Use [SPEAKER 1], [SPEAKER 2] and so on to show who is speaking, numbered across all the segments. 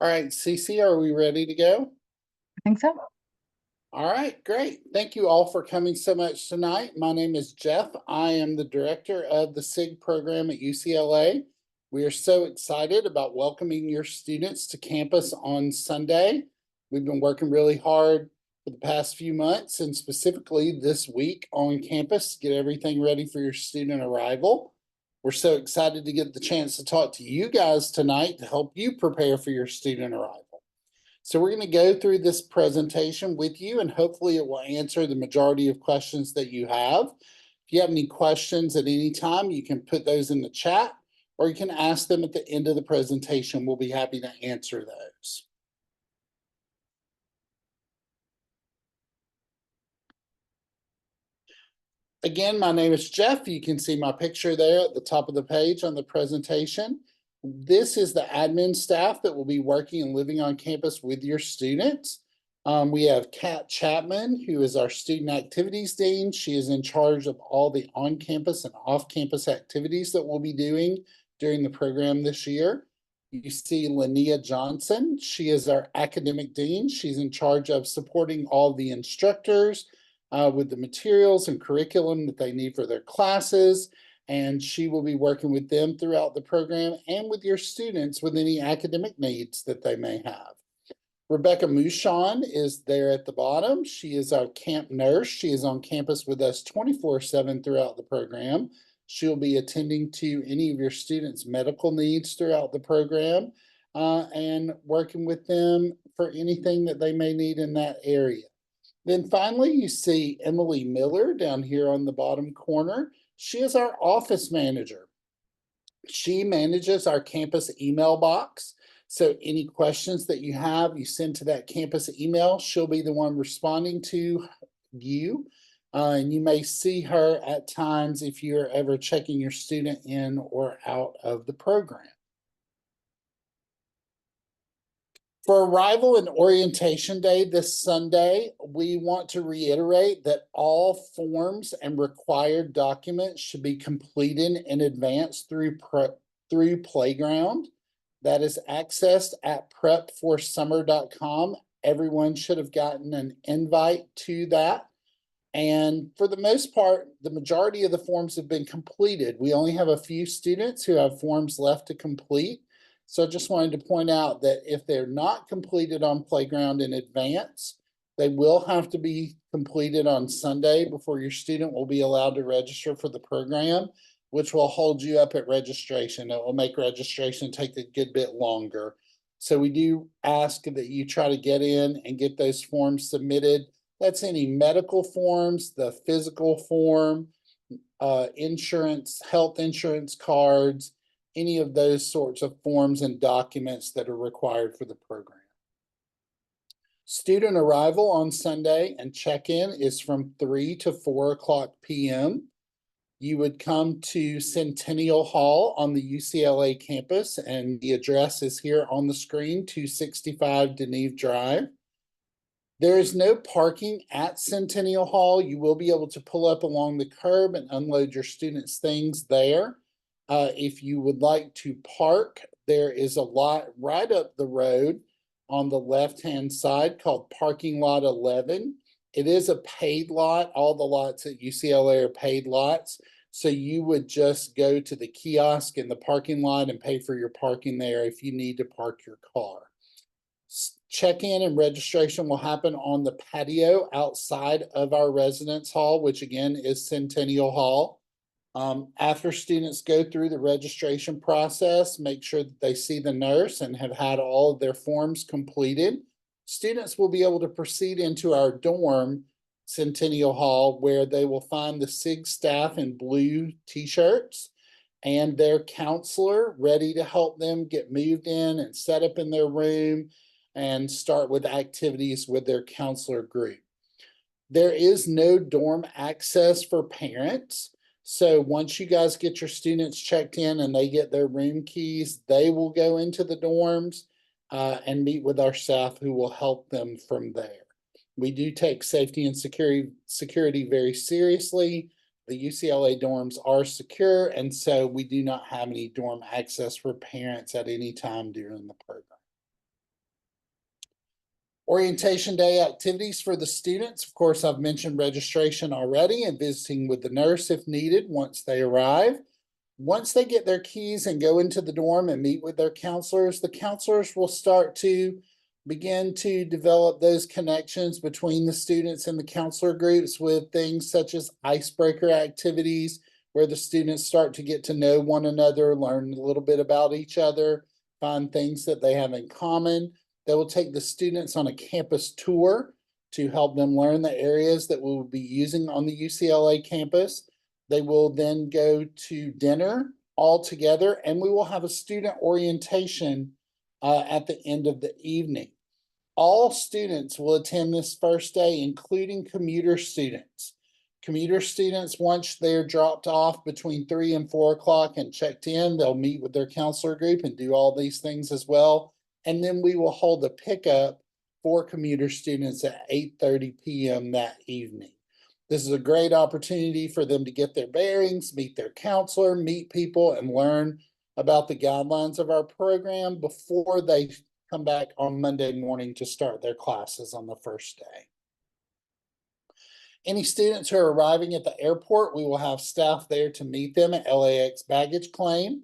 [SPEAKER 1] All right, Cece, are we ready to go?
[SPEAKER 2] I think so.
[SPEAKER 1] All right, great. Thank you all for coming so much tonight. My name is Jeff. I am the director of the SIG program at UCLA. We are so excited about welcoming your students to campus on Sunday. We've been working really hard for the past few months and specifically this week on campus to get everything ready for your student arrival. We're so excited to get the chance to talk to you guys tonight to help you prepare for your student arrival. So we're going to go through this presentation with you, and hopefully it will answer the majority of questions that you have. If you have any questions at any time, you can put those in the chat, or you can ask them at the end of the presentation. We'll be happy to answer those. Again, my name is Jeff. You can see my picture there at the top of the page on the presentation. This is the admin staff that will be working and living on campus with your students. We have Kat Chapman, who is our student activities dean. She is in charge of all the on-campus and off-campus activities that we'll be doing during the program this year. You see Linnea Johnson. She is our academic dean. She's in charge of supporting all the instructors with the materials and curriculum that they need for their classes. And she will be working with them throughout the program and with your students with any academic needs that they may have. Rebecca Mouchon is there at the bottom. She is our camp nurse. She is on campus with us 24/7 throughout the program. She'll be attending to any of your students' medical needs throughout the program and working with them for anything that they may need in that area. Then finally, you see Emily Miller down here on the bottom corner. She is our office manager. She manages our campus email box. So any questions that you have, you send to that campus email. She'll be the one responding to you. And you may see her at times if you're ever checking your student in or out of the program. For arrival and orientation day this Sunday, we want to reiterate that all forms and required documents should be completed in advance through Playground. That is accessed at prepforsummer.com. Everyone should have gotten an invite to that. And for the most part, the majority of the forms have been completed. We only have a few students who have forms left to complete. So I just wanted to point out that if they're not completed on Playground in advance, they will have to be completed on Sunday before your student will be allowed to register for the program, which will hold you up at registration. It will make registration take a good bit longer. So we do ask that you try to get in and get those forms submitted. That's any medical forms, the physical form, insurance, health insurance cards, any of those sorts of forms and documents that are required for the program. Student arrival on Sunday and check-in is from 3 to 4 o'clock p.m. You would come to Centennial Hall on the UCLA campus, and the address is here on the screen, 265 Deneve Drive. There is no parking at Centennial Hall. You will be able to pull up along the curb and unload your students' things there. If you would like to park, there is a lot right up the road on the left-hand side called Parking Lot 11. It is a paid lot. All the lots at UCLA are paid lots. So you would just go to the kiosk in the parking lot and pay for your parking there if you need to park your car. Check-in and registration will happen on the patio outside of our residence hall, which again is Centennial Hall. After students go through the registration process, make sure that they see the nurse and have had all of their forms completed. Students will be able to proceed into our dorm, Centennial Hall, where they will find the SIG staff in blue t-shirts and their counselor ready to help them get moved in and set up in their room and start with activities with their counselor group. There is no dorm access for parents. So once you guys get your students checked in and they get their room keys, they will go into the dorms and meet with our staff who will help them from there. We do take safety and security very seriously. The UCLA dorms are secure, and so we do not have any dorm access for parents at any time during the program. Orientation day activities for the students. Of course, I've mentioned registration already and visiting with the nurse if needed once they arrive. Once they get their keys and go into the dorm and meet with their counselors, the counselors will start to begin to develop those connections between the students and the counselor groups with things such as icebreaker activities, where the students start to get to know one another, learn a little bit about each other, find things that they have in common. They will take the students on a campus tour to help them learn the areas that we'll be using on the UCLA campus. They will then go to dinner all together, and we will have a student orientation at the end of the evening. All students will attend this first day, including commuter students. Commuter students, once they're dropped off between 3 and 4 o'clock and checked in, they'll meet with their counselor group and do all these things as well. And then we will hold a pickup for commuter students at 8:30 p.m. that evening. This is a great opportunity for them to get their bearings, meet their counselor, meet people, and learn about the guidelines of our program before they come back on Monday morning to start their classes on the first day. Any students who are arriving at the airport, we will have staff there to meet them at LAX baggage claim.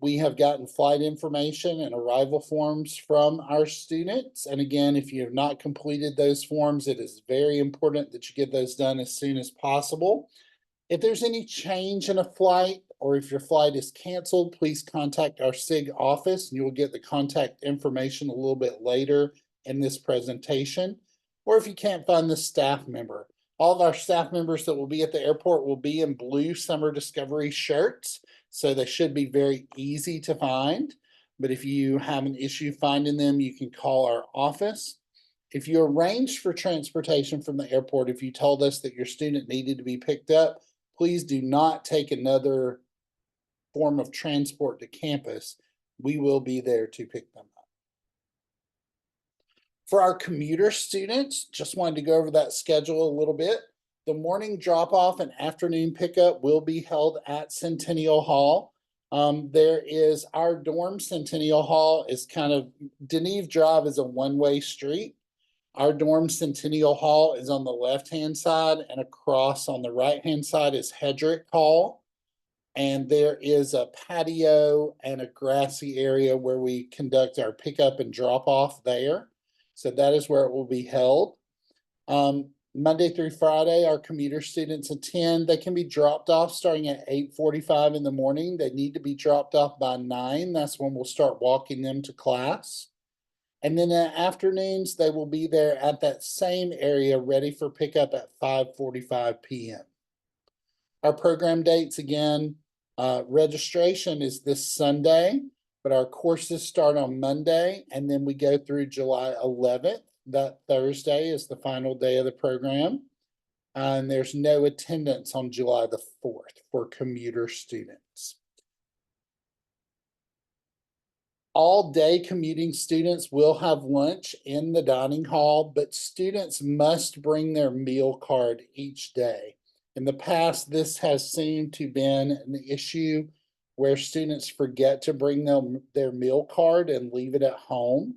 [SPEAKER 1] We have gotten flight information and arrival forms from our students. And again, if you have not completed those forms, it is very important that you get those done as soon as possible. If there's any change in a flight or if your flight is canceled, please contact our SIG office and you will get the contact information a little bit later in this presentation. Or if you can't find the staff member, all of our staff members that will be at the airport will be in blue Summer Discovery shirts. So they should be very easy to find. But if you have an issue finding them, you can call our office. If you arranged for transportation from the airport, if you told us that your student needed to be picked up, please do not take another form of transport to campus. We will be there to pick them up. For our commuter students, just wanted to go over that schedule a little bit. The morning drop-off and afternoon pickup will be held at Centennial Hall. There is our dorm. Centennial Hall is kind of, Deneve Drive is a one-way street. Our dorm, Centennial Hall, is on the left-hand side, and across on the right-hand side is Hedrick Hall. And there is a patio and a grassy area where we conduct our pickup and drop-off there. So that is where it will be held. Monday through Friday, our commuter students attend. They can be dropped off starting at 8:45 in the morning. They need to be dropped off by 9. That's when we'll start walking them to class. And then in the afternoons, they will be there at that same area ready for pickup at 5:45 p.m. Our program dates again, registration is this Sunday, but our courses start on Monday and then we go through July 11th. That Thursday is the final day of the program. And there's no attendance on July the 4th for commuter students. All day commuting students will have lunch in the dining hall, but students must bring their meal card each day. In the past, this has seemed to have been an issue where students forget to bring them their meal card and leave it at home.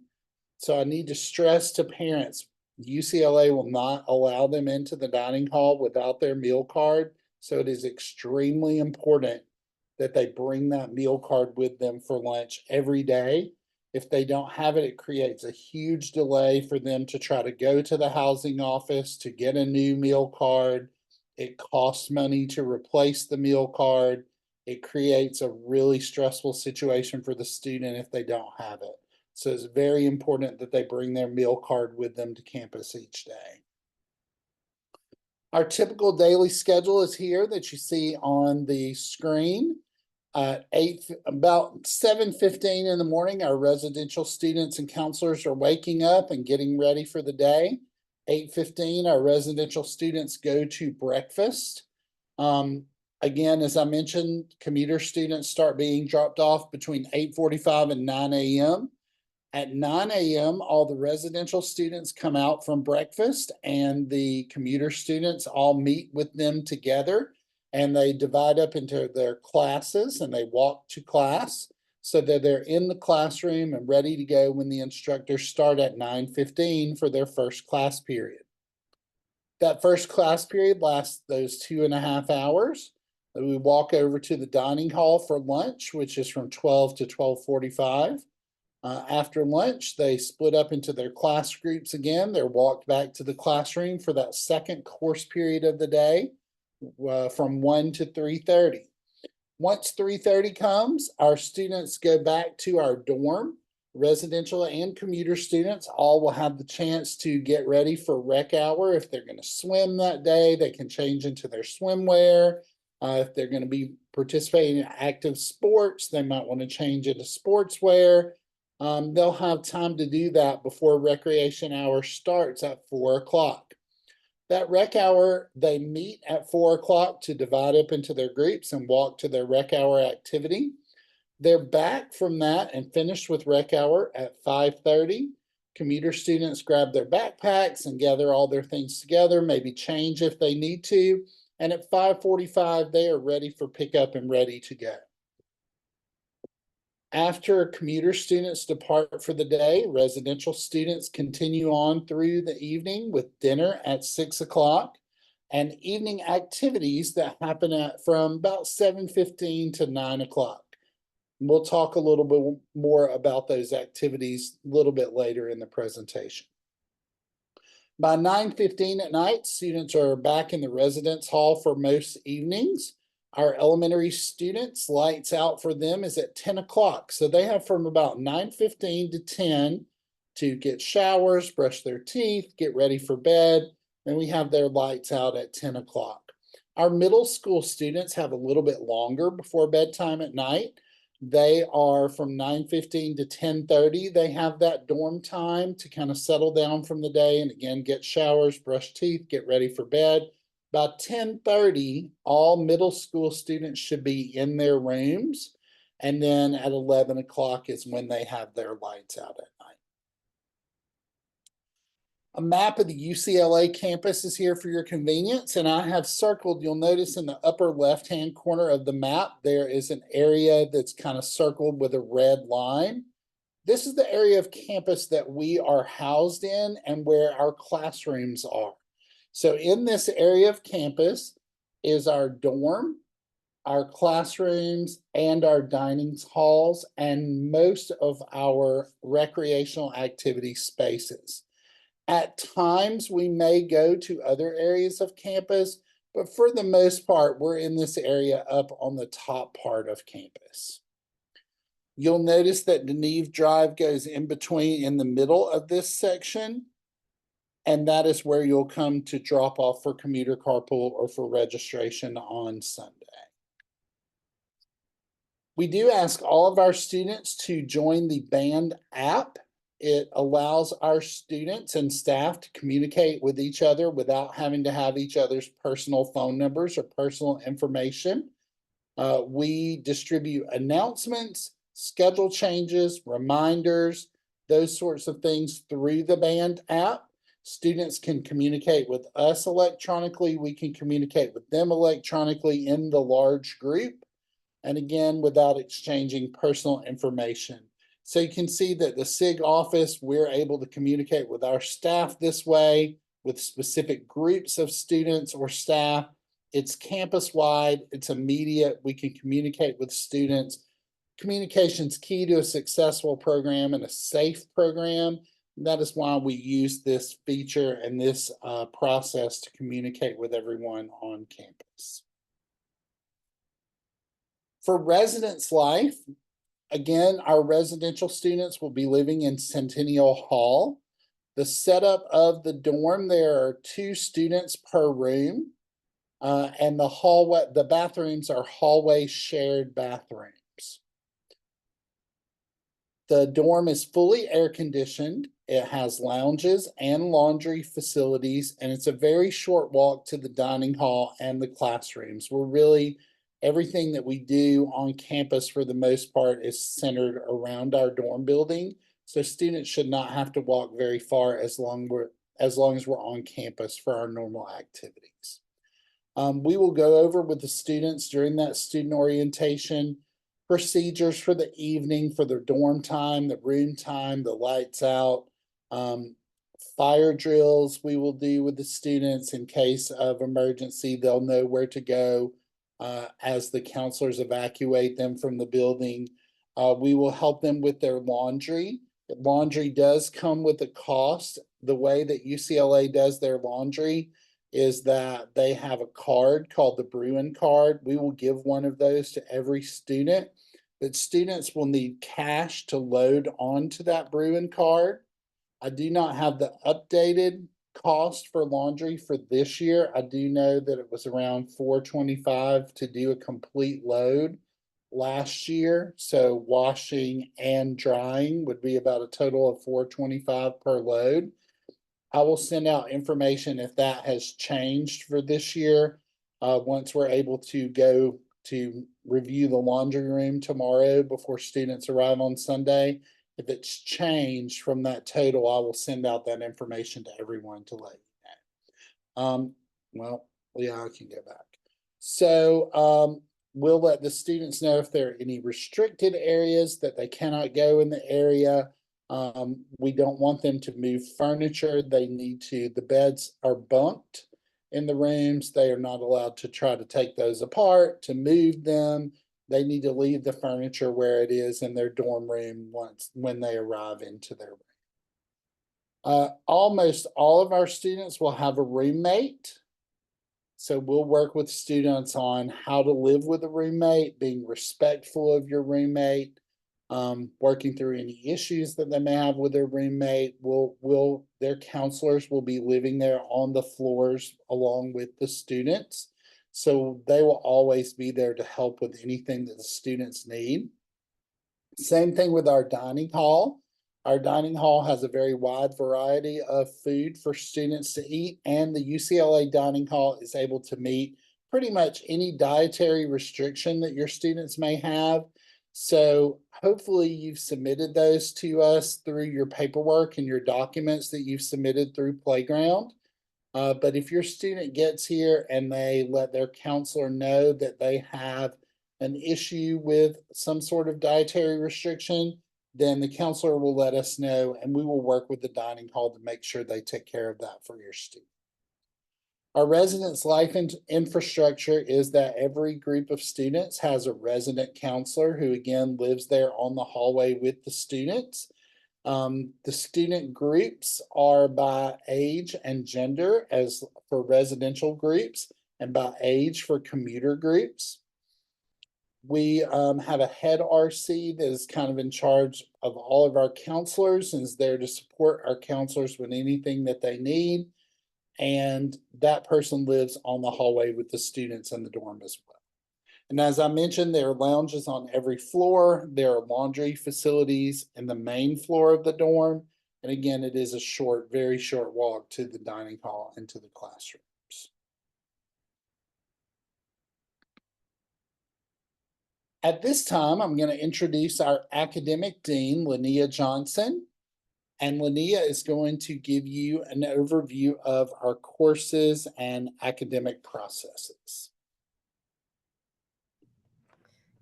[SPEAKER 1] So I need to stress to parents, UCLA will not allow them into the dining hall without their meal card. So it is extremely important that they bring that meal card with them for lunch every day. If they don't have it, it creates a huge delay for them to try to go to the housing office to get a new meal card. It costs money to replace the meal card. It creates a really stressful situation for the student if they don't have it. So it's very important that they bring their meal card with them to campus each day. Our typical daily schedule is here that you see on the screen. About 7:15 in the morning, our residential students and counselors are waking up and getting ready for the day. 8:15, our residential students go to breakfast. Again, as I mentioned, commuter students start being dropped off between 8:45 and 9 a.m. At 9 a.m., all the residential students come out from breakfast and the commuter students all meet with them together and they divide up into their classes and they walk to class. so that they're in the classroom and ready to go when the instructors start at 9:15 for their first class period. That first class period lasts those 2.5 hours. We walk over to the dining hall for lunch, which is from 12 to 12:45. After lunch, they split up into their class groups again. They're walked back to the classroom for that second course period of the day from 1 to 3:30. Once 3:30 comes, our students go back to our dorm. Residential and commuter students all will have the chance to get ready for rec hour. If they're going to swim that day, they can change into their swimwear. If they're going to be participating in active sports, they might want to change into sportswear. They'll have time to do that before recreation hour starts at 4 o'clock. That rec hour, they meet at 4 o'clock to divide up into their groups and walk to their rec hour activity. They're back from that and finished with rec hour at 5:30. Commuter students grab their backpacks and gather all their things together, maybe change if they need to. And at 5:45, they are ready for pickup and ready to go. After commuter students depart for the day, residential students continue on through the evening with dinner at 6 o'clock and evening activities that happen from about 7:15 to 9 o'clock. We'll talk a little bit more about those activities a little bit later in the presentation. By 9:15 at night, students are back in the residence hall for most evenings. Our elementary students, lights out for them is at 10 o'clock. So they have from about 9:15 to 10 to get showers, brush their teeth, get ready for bed. And we have their lights out at 10 o'clock. Our middle school students have a little bit longer before bedtime at night. They are from 9:15 to 10:30. They have that dorm time to kind of settle down from the day and again, get showers, brush teeth, get ready for bed. By 10:30, all middle school students should be in their rooms. And then at 11 o'clock is when they have their lights out at night. A map of the UCLA campus is here for your convenience, and I have circled, you'll notice in the upper left-hand corner of the map, there is an area that's kind of circled with a red line. This is the area of campus that we are housed in and where our classrooms are. So in this area of campus is our dorm, our classrooms, and our dining halls, and most of our recreational activity spaces. At times, we may go to other areas of campus, but for the most part, we're in this area up on the top part of campus. You'll notice that Deneve Drive goes in between in the middle of this section, and that is where you'll come to drop off for commuter carpool or for registration on Sunday. We do ask all of our students to join the Band app. It allows our students and staff to communicate with each other without having to have each other's personal phone numbers or personal information. We distribute announcements, schedule changes, reminders, those sorts of things through the Band app. Students can communicate with us electronically. We can communicate with them electronically in the large group. And again, without exchanging personal information. So you can see that the SIG office, we're able to communicate with our staff this way, with specific groups of students or staff. It's campus-wide, it's immediate, we can communicate with students. Communication's key to a successful program and a safe program. That is why we use this feature and this process to communicate with everyone on campus. For residence life, again, our residential students will be living in Centennial Hall. The setup of the dorm, there are 2 students per room, and the bathrooms are hallway shared bathrooms. The dorm is fully air conditioned. It has lounges and laundry facilities, and it's a very short walk to the dining hall and the classrooms. Everything that we do on campus for the most part is centered around our dorm building. So students should not have to walk very far as long as we're on campus for our normal activities. We will go over with the students during that student orientation procedures for the evening, for their dorm time, the room time, the lights out, fire drills we will do with the students in case of emergency. They'll know where to go as the counselors evacuate them from the building. We will help them with their laundry. Laundry does come with a cost. The way that UCLA does their laundry is that they have a card called the Bruin card. We will give one of those to every student, but students will need cash to load onto that Bruin card. I do not have the updated cost for laundry for this year. I do know that it was around $425 to do a complete load last year. So washing and drying would be about a total of $425 per load. I will send out information if that has changed for this year. Once we're able to go to review the laundry room tomorrow before students arrive on Sunday. If it's changed from that total, I will send out that information to everyone to let you know. Well, yeah, I can go back. So we'll let the students know if there are any restricted areas that they cannot go in the area. We don't want them to move furniture. They need to, the beds are bunked in the rooms. They are not allowed to try to take those apart, to move them. They need to leave the furniture where it is in their dorm room when they arrive into their room. Almost all of our students will have a roommate. So we'll work with students on how to live with a roommate, being respectful of your roommate, working through any issues that they may have with their roommate. Their counselors will be living there on the floors along with the students. So they will always be there to help with anything that the students need. Same thing with our dining hall. Our dining hall has a very wide variety of food for students to eat, and the UCLA dining hall is able to meet pretty much any dietary restriction that your students may have. So hopefully you've submitted those to us through your paperwork and your documents that you've submitted through Playground. But if your student gets here and they let their counselor know that they have an issue with some sort of dietary restriction, then the counselor will let us know and we will work with the dining hall to make sure they take care of that for your student. Our residence life infrastructure is that every group of students has a resident counselor who again lives there on the hallway with the students. The student groups are by age and gender as for residential groups and by age for commuter groups. We have a head RC that is kind of in charge of all of our counselors and is there to support our counselors with anything that they need. And that person lives on the hallway with the students in the dorm as well. And as I mentioned, there are lounges on every floor. There are laundry facilities in the main floor of the dorm. And again, it is a short, very short walk to the dining hall and to the classrooms. At this time, I'm going to introduce our academic dean, Linnea Johnson. And Linnea is going to give you an overview of our courses and academic processes.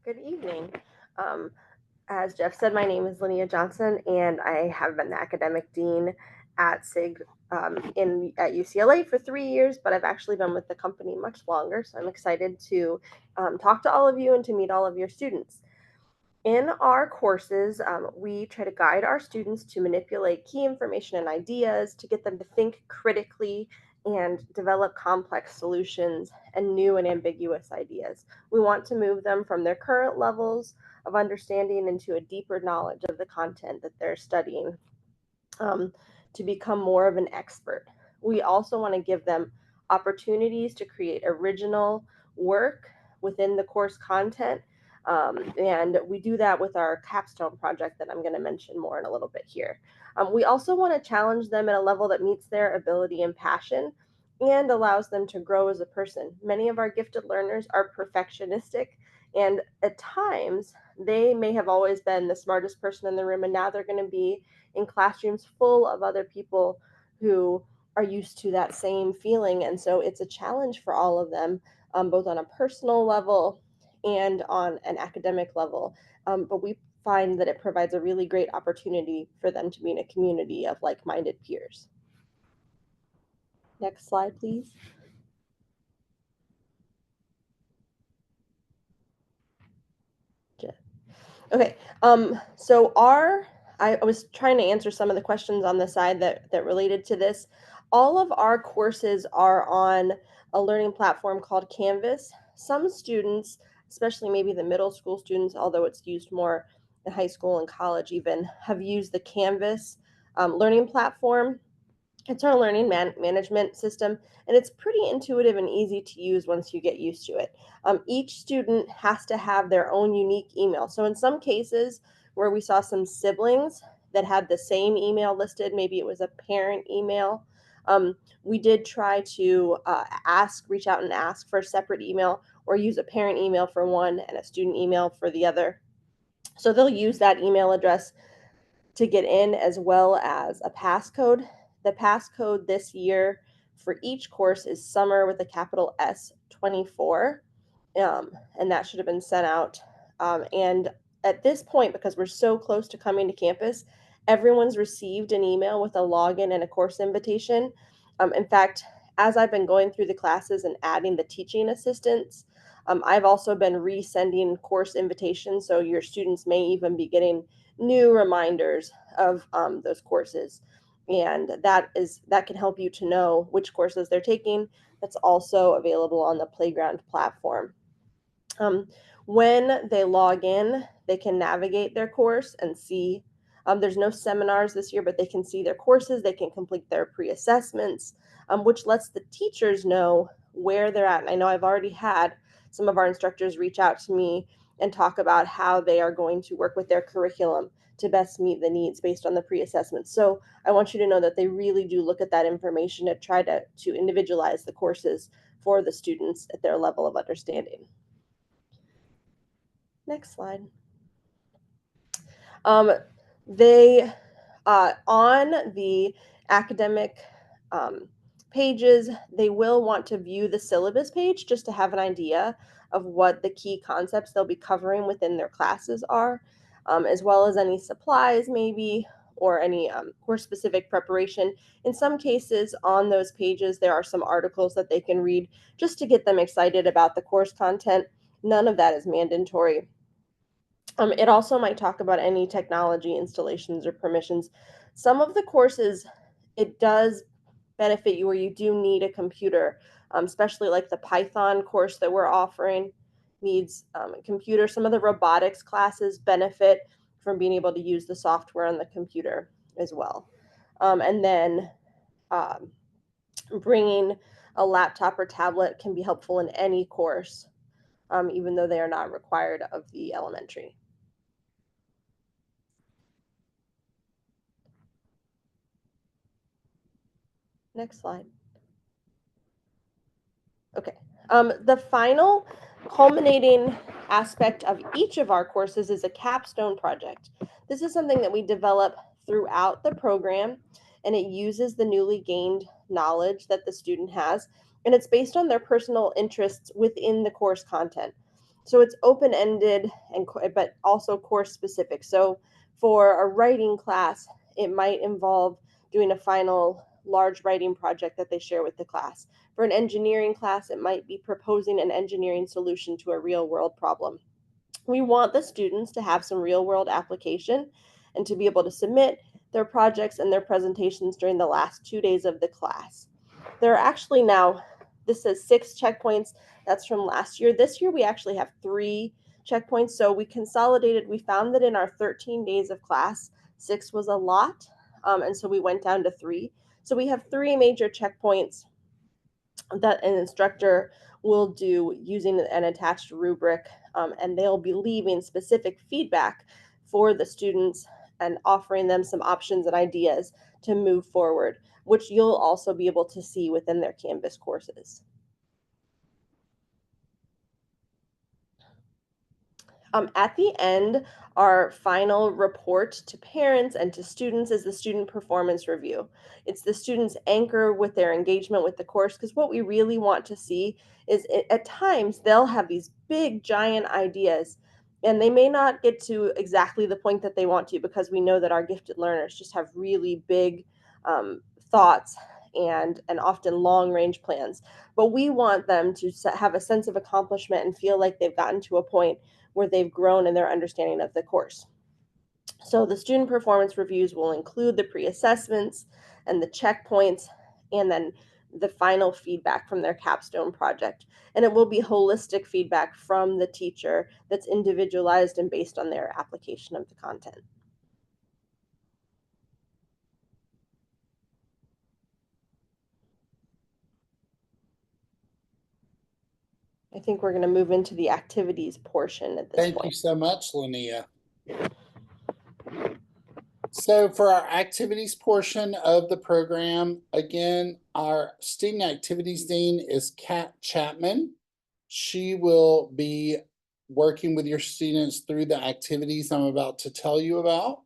[SPEAKER 2] Good evening. As Jeff said, my name is Linnea Johnson, and I have been the academic dean at SIG at UCLA for 3 years, but I've actually been with the company much longer. So I'm excited to talk to all of you and to meet all of your students. In our courses, we try to guide our students to manipulate key information and ideas, to get them to think critically and develop complex solutions and new and ambiguous ideas. We want to move them from their current levels of understanding into a deeper knowledge of the content that they're studying, to become more of an expert. We also want to give them opportunities to create original work within the course content. And we do that with our capstone project that I'm going to mention more in a little bit here. We also want to challenge them at a level that meets their ability and passion and allows them to grow as a person. Many of our gifted learners are perfectionistic, and at times they may have always been the smartest person in the room, and now they're going to be in classrooms full of other people who are used to that same feeling. And so it's a challenge for all of them, both on a personal level and on an academic level. But we find that it provides a really great opportunity for them to be in a community of like-minded peers. Next slide, please. Okay, so I was trying to answer some of the questions on the side that related to this. All of our courses are on a learning platform called Canvas. Some students, especially maybe the middle school students, although it's used more in high school and college even, have used the Canvas learning platform. It's our learning management system, and it's pretty intuitive and easy to use once you get used to it. Each student has to have their own unique email. So in some cases where we saw some siblings that had the same email listed, maybe it was a parent email, we did try to reach out and ask for a separate email, or use a parent email for one and a student email for the other. So they'll use that email address to get in, as well as a passcode. The passcode this year for each course is summer with a capital S 24, and that should have been sent out. And at this point, because we're so close to coming to campus, everyone's received an email with a login and a course invitation. In fact, as I've been going through the classes and adding the teaching assistants, I've also been resending course invitations, so your students may even be getting new reminders of those courses, and that can help you to know which courses they're taking. That's also available on the Playground platform. When they log in, they can navigate their course and see. There's no seminars this year, but they can see their courses. They can complete their pre-assessments, which lets the teachers know where they're at. And I know I've already had some of our instructors reach out to me and talk about how they are going to work with their curriculum to best meet the needs based on the pre-assessment. So I want you to know that they really do look at that information to try to individualize the courses for the students at their level of understanding. Next slide. They on the academic pages, they will want to view the syllabus page just to have an idea of what the key concepts they'll be covering within their classes are, as well as any supplies maybe, or any course-specific preparation. In some cases on those pages, there are some articles that they can read just to get them excited about the course content. None of that is mandatory. It also might talk about any technology installations or permissions. Some of the courses, it does benefit you where you do need a computer, especially like the Python course that we're offering needs a computer. Some of the robotics classes benefit from being able to use the software on the computer as well. And then bringing a laptop or tablet can be helpful in any course, even though they are not required of the elementary. Next slide. Okay. The final culminating aspect of each of our courses is a capstone project. This is something that we develop throughout the program, and it uses the newly gained knowledge that the student has, and it's based on their personal interests within the course content. So it's open-ended but also course specific. So for a writing class, it might involve doing a final large writing project that they share with the class. For an engineering class, it might be proposing an engineering solution to a real world problem. We want the students to have some real world application and to be able to submit their projects and their presentations during the last 2 days of the class. There are actually now, this says 6 checkpoints. That's from last year. This year we actually have 3 checkpoints. So we consolidated, we found that in our 13 days of class, 6 was a lot. And so we went down to 3. So we have 3 major checkpoints that an instructor will do using an attached rubric, and they'll be leaving specific feedback for the students and offering them some options and ideas to move forward, which you'll also be able to see within their Canvas courses. At the end, our final report to parents and to students is the student performance review. It's the students' anchor with their engagement with the course, because what we really want to see is at times they'll have these big, giant ideas, and they may not get to exactly the point that they want to, because we know that our gifted learners just have really big thoughts and often long range plans. But we want them to have a sense of accomplishment and feel like they've gotten to a point where they've grown in their understanding of the course. So the student performance reviews will include the pre-assessments and the checkpoints, and then the final feedback from their capstone project. And it will be holistic feedback from the teacher that's individualized and based on their application of the content. I think we're going to move into the activities portion at this
[SPEAKER 1] Thank
[SPEAKER 2] point.
[SPEAKER 1] you so much, Linnea. So for our activities portion of the program, again, our student activities dean is Kat Chapman. She will be working with your students through the activities I'm about to tell you about.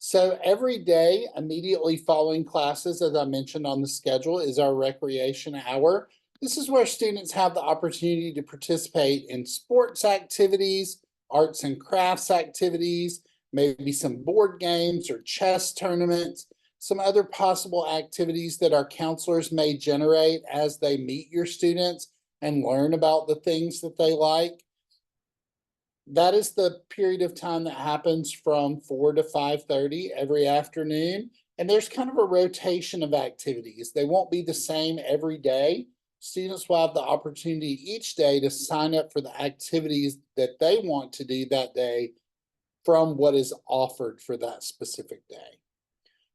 [SPEAKER 1] So every day immediately following classes, as I mentioned on the schedule, is our recreation hour. This is where students have the opportunity to participate in sports activities, arts and crafts activities, maybe some board games or chess tournaments, some other possible activities that our counselors may generate as they meet your students and learn about the things that they like. That is the period of time that happens from 4 to 5:30 every afternoon. And there's kind of a rotation of activities. They won't be the same every day. Students will have the opportunity each day to sign up for the activities that they want to do that day from what is offered for that specific day.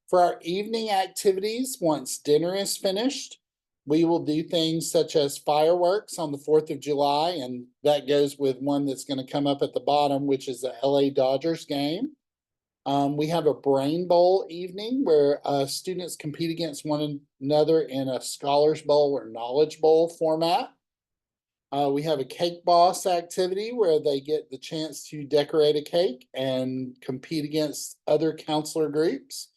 [SPEAKER 1] For our evening activities, once dinner is finished, we will do things such as fireworks on the 4th of July, and that goes with one that's going to come up at the bottom, which is the LA Dodgers game. We have a brain bowl evening where students compete against one another in a Scholars Bowl or Knowledge Bowl format. We have a cake boss activity where they get the chance to decorate a cake and compete against other counselor groups.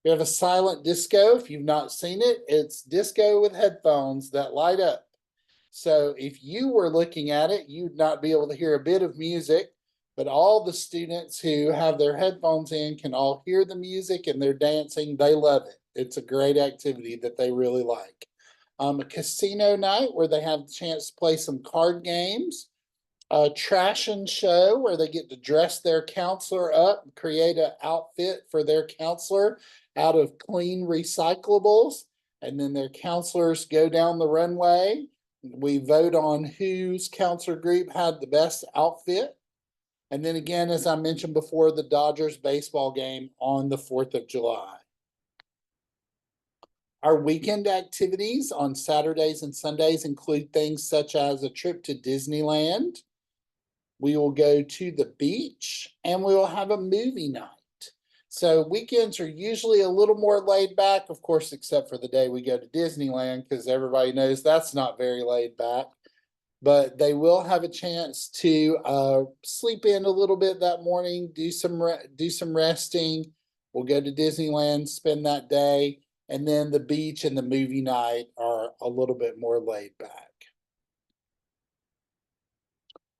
[SPEAKER 1] We have a silent disco. If you've not seen it, it's disco with headphones that light up. So if you were looking at it, you'd not be able to hear a bit of music, but all the students who have their headphones in can all hear the music and they're dancing. They love it. It's a great activity that they really like. A casino night where they have the chance to play some card games. A trash and show where they get to dress their counselor up, create an outfit for their counselor out of clean recyclables, and then their counselors go down the runway. We vote on whose counselor group had the best outfit. And then again, as I mentioned before, the Dodgers baseball game on the 4th of July. Our weekend activities on Saturdays and Sundays include things such as a trip to Disneyland. We will go to the beach, and we will have a movie night. So weekends are usually a little more laid back, of course, except for the day we go to Disneyland, because everybody knows that's not very laid back. But they will have a chance to sleep in a little bit that morning, do some resting. We'll go to Disneyland, spend that day, and then the beach and the movie night are a little bit more laid back.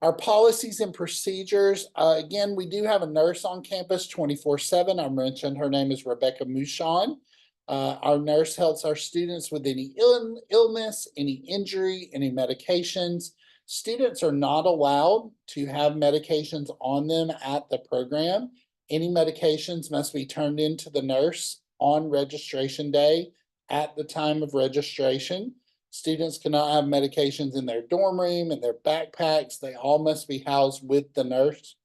[SPEAKER 1] Our policies and procedures, again, we do have a nurse on campus 24/7. I mentioned her name is Rebecca Mouchon. Our nurse helps our students with any illness, any injury, any medications. Students are not allowed to have medications on them at the program. Any medications must be turned in to the nurse on registration day at the time of registration. Students cannot have medications in their dorm room, in their backpacks. They all must be housed with the nurse.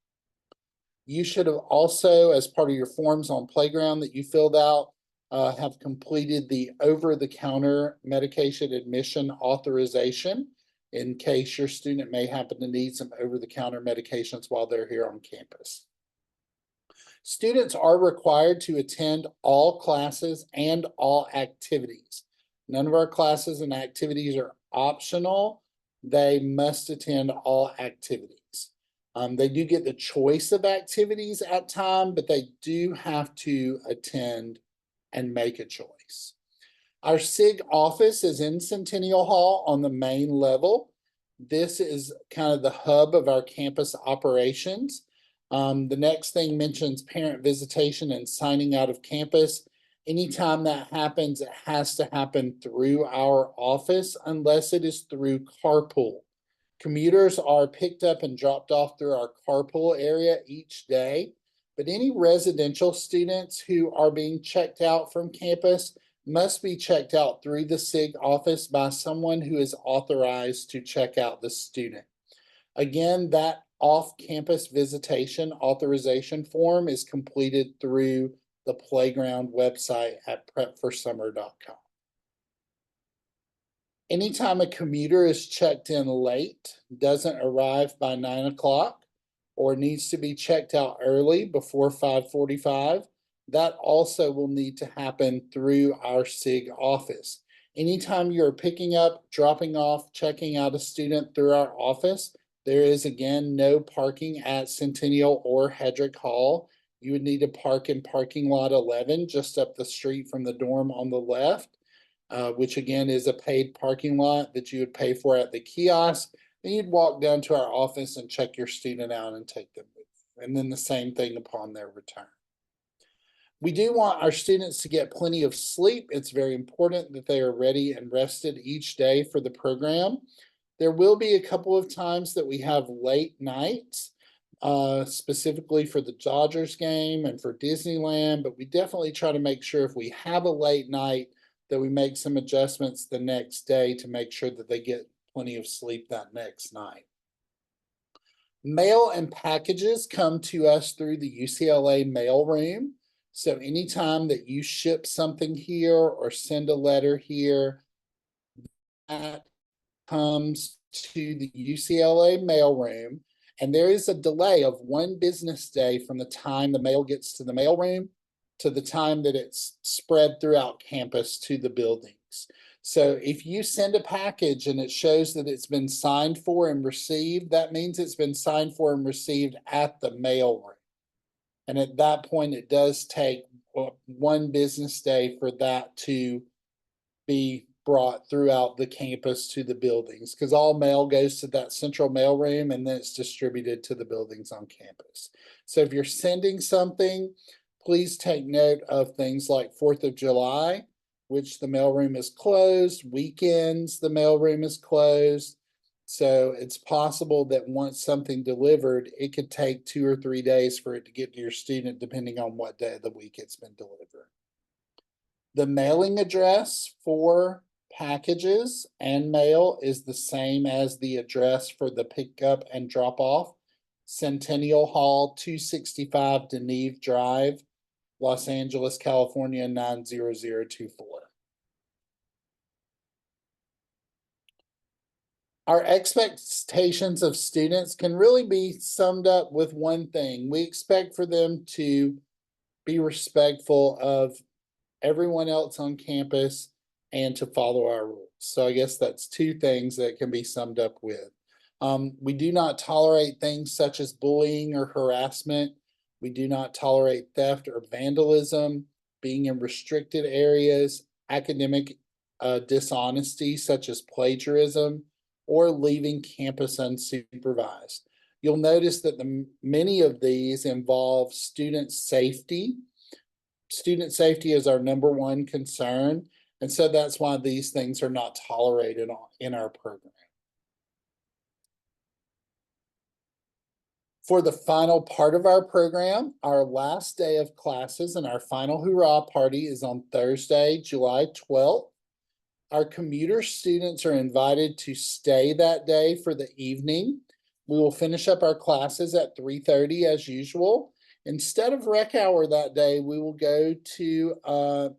[SPEAKER 1] You should have also, as part of your forms on Playground that you filled out, have completed the over-the-counter medication admission authorization in case your student may happen to need some over-the-counter medications while they're here on campus. Students are required to attend all classes and all activities. None of our classes and activities are optional. they must attend all activities. They do get the choice of activities at time, but they do have to attend and make a choice. Our SIG office is in Centennial Hall on the main level. This is kind of the hub of our campus operations. The next thing mentions parent visitation and signing out of campus. Anytime that happens, it has to happen through our office unless it is through carpool. Commuters are picked up and dropped off through our carpool area each day, but any residential students who are being checked out from campus must be checked out through the SIG office by someone who is authorized to check out the student. Again, that off-campus visitation authorization form is completed through the playground website at prepforsummer.com. Anytime a commuter is checked in late, doesn't arrive by 9 o'clock, or needs to be checked out early before 5:45, that also will need to happen through our SIG office. Anytime you're picking up, dropping off, checking out a student through our office, there is again no parking at Centennial or Hedrick Hall. You would need to park in parking lot 11, just up the street from the dorm on the left, which again is a paid parking lot that you would pay for at the kiosk. Then you'd walk down to our office and check your student out and take them with you. And then the same thing upon their return. We do want our students to get plenty of sleep. It's very important that they are ready and rested each day for the program. There will be a couple of times that we have late nights, specifically for the Dodgers game and for Disneyland, but we definitely try to make sure if we have a late night that we make some adjustments the next day to make sure that they get plenty of sleep that next night. Mail and packages come to us through the UCLA mail room. So anytime that you ship something here or send a letter here, that comes to the UCLA mailroom, and there is a delay of 1 business day from the time the mail gets to the mailroom to the time that it's spread throughout campus to the buildings. So if you send a package and it shows that it's been signed for and received, that means it's been signed for and received at the mailroom. And at that point, it does take 1 business day for that to be brought throughout the campus to the buildings, because all mail goes to that central mail room and then it's distributed to the buildings on campus. So if you're sending something, please take note of things like 4th of July, which the mailroom is closed. Weekends, the mailroom is closed. So it's possible that once something delivered, it could take 2 or 3 days for it to get to your student, depending on what day of the week it's been delivered. The mailing address for packages and mail is the same as the address for the pickup and drop off. Centennial Hall, 265 Deneve Drive, Los Angeles, California, 90024. Our expectations of students can really be summed up with one thing. We expect for them to be respectful of everyone else on campus and to follow our rules. So I guess that's 2 things that can be summed up with. We do not tolerate things such as bullying or harassment. We do not tolerate theft or vandalism, being in restricted areas, academic dishonesty such as plagiarism, or leaving campus unsupervised. You'll notice that many of these involve student safety. Student safety is our #1 concern, and so that's why these things are not tolerated in our program. For the final part of our program, our last day of classes and our final hurrah party is on Thursday, July 12th. Our commuter students are invited to stay that day for the evening. We will finish up our classes at 3:30 as usual. Instead of rec hour that day, we will go to a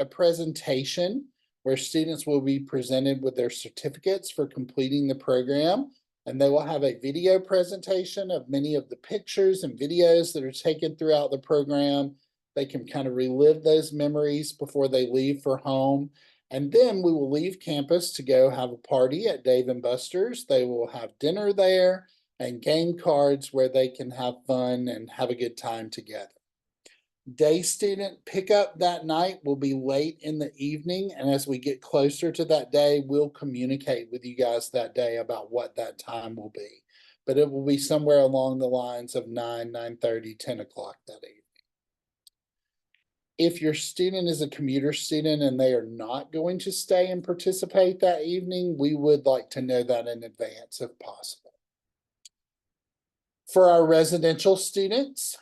[SPEAKER 1] presentation where students will be presented with their certificates for completing the program. And they will have a video presentation of many of the pictures and videos that are taken throughout the program. They can kind of relive those memories before they leave for home. And then we will leave campus to go have a party at Dave and Buster's. They will have dinner there and game cards where they can have fun and have a good time together. Day student pickup that night will be late in the evening, and as we get closer to that day, we'll communicate with you guys that day about what that time will be. But it will be somewhere along the lines of 9, 9:30, 10 o'clock that evening. If your student is a commuter student and they are not going to stay and participate that evening, we would like to know that in advance if possible. For our residential students,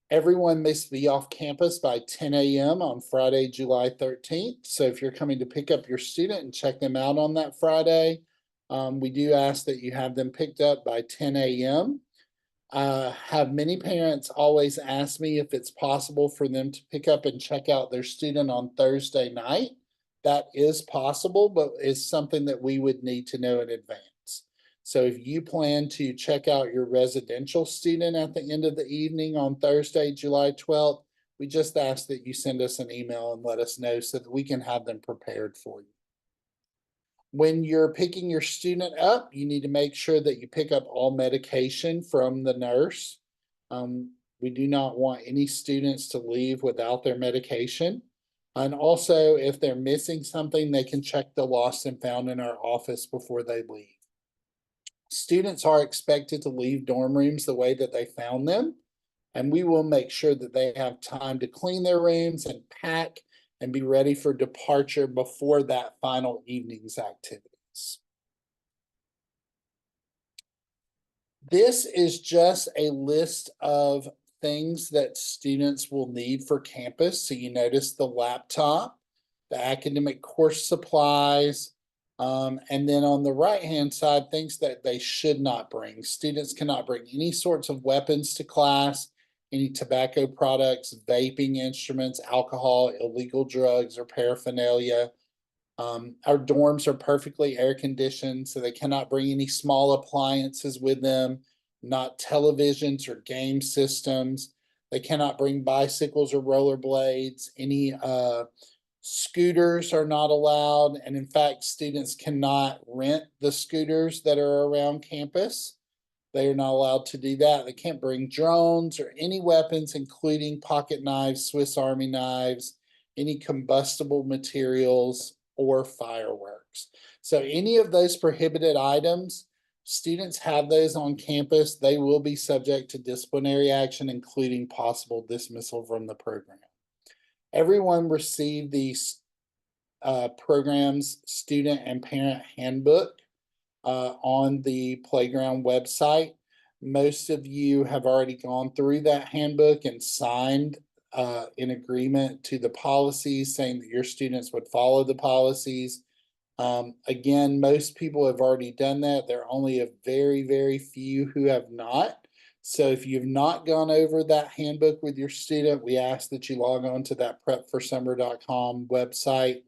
[SPEAKER 1] everyone must be off campus by 10 a.m. on Friday, July 13th. So if you're coming to pick up your student and check them out on that Friday, we do ask that you have them picked up by 10 a.m. Have many parents always ask me if it's possible for them to pick up and check out their student on Thursday night. That is possible, but is something that we would need to know in advance. So if you plan to check out your residential student at the end of the evening on Thursday, July 12th, we just ask that you send us an email and let us know so that we can have them prepared for you. When you're picking your student up, you need to make sure that you pick up all medication from the nurse. We do not want any students to leave without their medication. And also, if they're missing something, they can check the lost and found in our office before they leave. Students are expected to leave dorm rooms the way that they found them, and we will make sure that they have time to clean their rooms and pack and be ready for departure before that final evening's activities. This is just a list of things that students will need for campus. So you notice the laptop, the academic course supplies, and then on the right-hand side, things that they should not bring. Students cannot bring any sorts of weapons to class, any tobacco products, vaping instruments, alcohol, illegal drugs, or paraphernalia. Our dorms are perfectly air conditioned, so they cannot bring any small appliances with them, not televisions or game systems. They cannot bring bicycles or rollerblades. Any scooters are not allowed. And in fact, students cannot rent the scooters that are around campus. They are not allowed to do that. They can't bring drones or any weapons, including pocket knives, Swiss Army knives, any combustible materials, or fireworks. So any of those prohibited items, students have those on campus. They will be subject to disciplinary action, including possible dismissal from the program. Everyone received the program's student and parent handbook on the playground website. Most of you have already gone through that handbook and signed in agreement to the policies, saying that your students would follow the policies. Again, most people have already done that. There are only a very, very few who have not. So if you've not gone over that handbook with your student, we ask that you log on to that prepforsummer.com website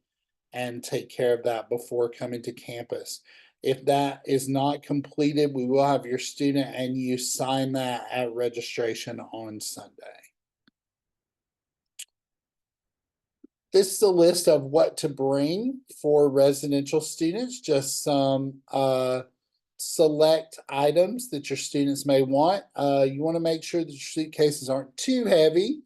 [SPEAKER 1] and take care of that before coming to campus. If that is not completed, we will have your student and you sign that at registration on Sunday. This is a list of what to bring for residential students, just some select items that your students may want. You want to make sure that your suitcases aren't too heavy.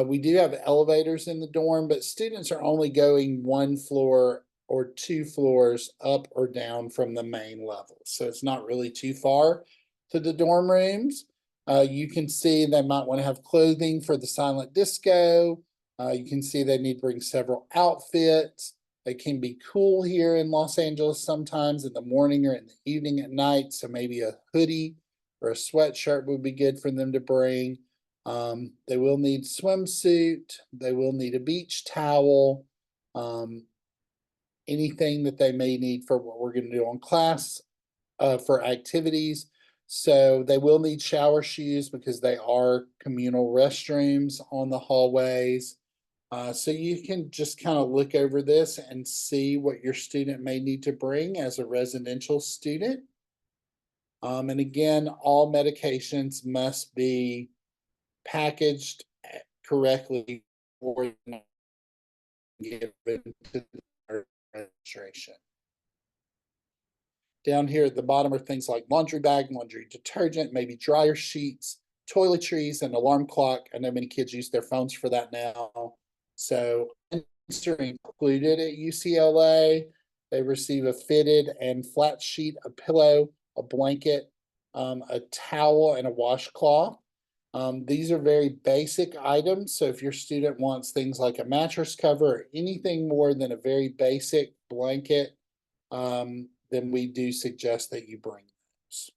[SPEAKER 1] We do have elevators in the dorm, but students are only going 1 floor or 2 floors up or down from the main level. So it's not really too far to the dorm rooms. You can see they might want to have clothing for the silent disco. You can see they need to bring several outfits. They can be cool here in Los Angeles sometimes in the morning or in the evening at night. So maybe a hoodie or a sweatshirt would be good for them to bring. They will need swimsuit. They will need a beach towel. Anything that they may need for what we're going to do on class for activities. So they will need shower shoes because they are communal restrooms on the hallways. So you can just kind of look over this and see what your student may need to bring as a residential student. And again, all medications must be packaged correctly or given to the registration. Down here at the bottom are things like laundry bag, laundry detergent, maybe dryer sheets, toiletries, and alarm clock. I know many kids use their phones for that now. So are included at UCLA. They receive a fitted and flat sheet, a pillow, a blanket, a towel, and a washcloth. These are very basic items. So if your student wants things like a mattress cover or anything more than a very basic blanket, then we do suggest that you bring those.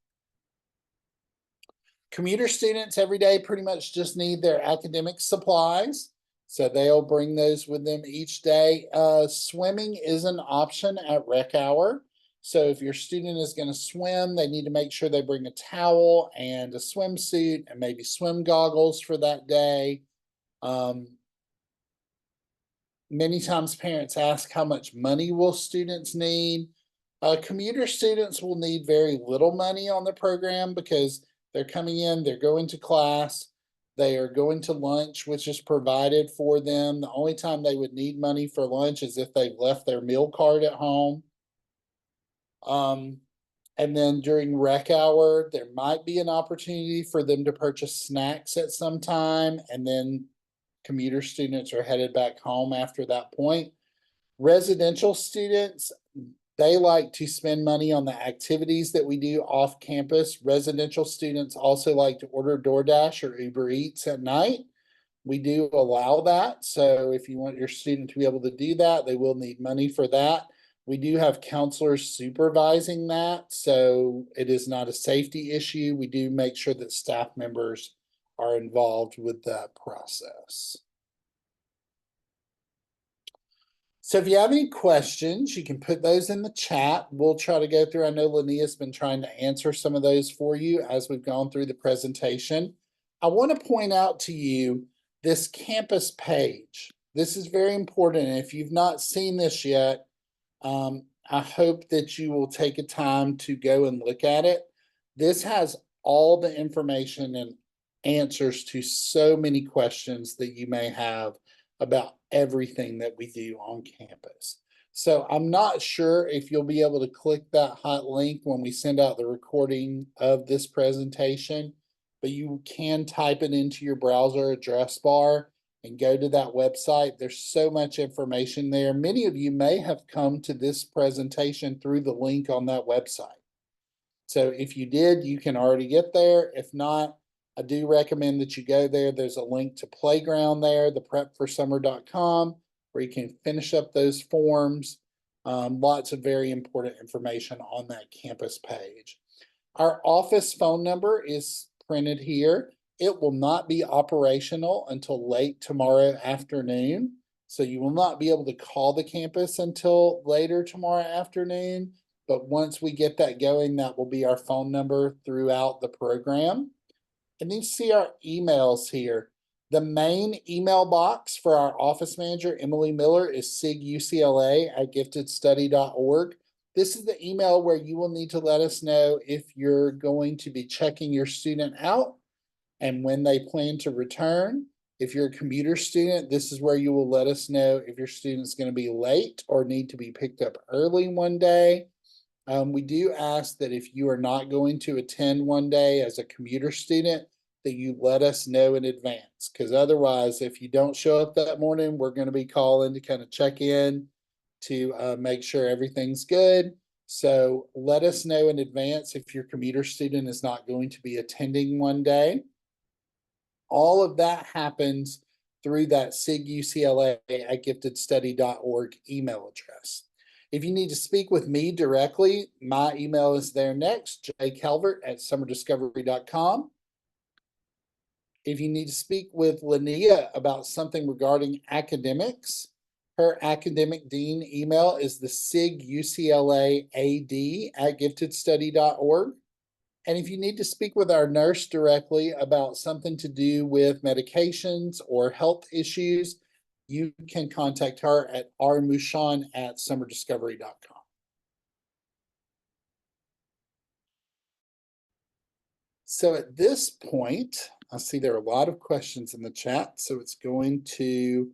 [SPEAKER 1] Commuter students every day pretty much just need their academic supplies. So they'll bring those with them each day. Swimming is an option at rec hour. So if your student is going to swim, they need to make sure they bring a towel and a swimsuit and maybe swim goggles for that day. Many times parents ask how much money will students need. Commuter students will need very little money on the program because they're coming in, they're going to class, they are going to lunch, which is provided for them. The only time they would need money for lunch is if they've left their meal card at home. And then during rec hour, there might be an opportunity for them to purchase snacks at some time, and then commuter students are headed back home after that point. Residential students, they like to spend money on the activities that we do off campus. Residential students also like to order DoorDash or Uber Eats at night. We do allow that. So if you want your student to be able to do that, they will need money for that. We do have counselors supervising that. So it is not a safety issue. We do make sure that staff members are involved with that process. So if you have any questions, you can put those in the chat. We'll try to go through. I know Linnea been trying to answer some of those for you as we've gone through the presentation. I want to point out to you this campus page. This is very important. And if you've not seen this yet, I hope that you will take a time to go and look at it. This has all the information and answers to so many questions that you may have about everything that we do on campus. So I'm not sure if you'll be able to click that hot link when we send out the recording of this presentation, but you can type it into your browser address bar and go to that website. There's so much information there. Many of you may have come to this presentation through the link on that website. So if you did, you can already get there. If not, I do recommend that you go there. There's a link to Playground there, the prepforsummer.com, where you can finish up those forms. Lots of very important information on that campus page. Our office phone number is printed here. It will not be operational until late tomorrow afternoon. So you will not be able to call the campus until later tomorrow afternoon. But once we get that going, that will be our phone number throughout the program. And then you see our emails here. The main email box for our office manager, Emily Miller, is sigucla@giftedstudy.org. This is the email where you will need to let us know if you're going to be checking your student out and when they plan to return. If you're a commuter student, this is where you will let us know if your student's going to be late or need to be picked up early one day. We do ask that if you are not going to attend one day as a commuter student, that you let us know in advance, because otherwise, if you don't show up that morning, we're going to be calling to kind of check in to make sure everything's good. So let us know in advance if your commuter student is not going to be attending one day. All of that happens through that sigucla@giftedstudy.org email address. If you need to speak with me directly, my email is there next, jcalvert@summerdiscovery.com. If you need to speak with Linnea about something regarding academics, her academic dean email is the siguclaad@giftedstudy.org. And if you need to speak with our nurse directly about something to do with medications or health issues, you can contact her at rmushan@summerdiscovery.com. So at this point, I see there are a lot of questions in the chat, so it's going to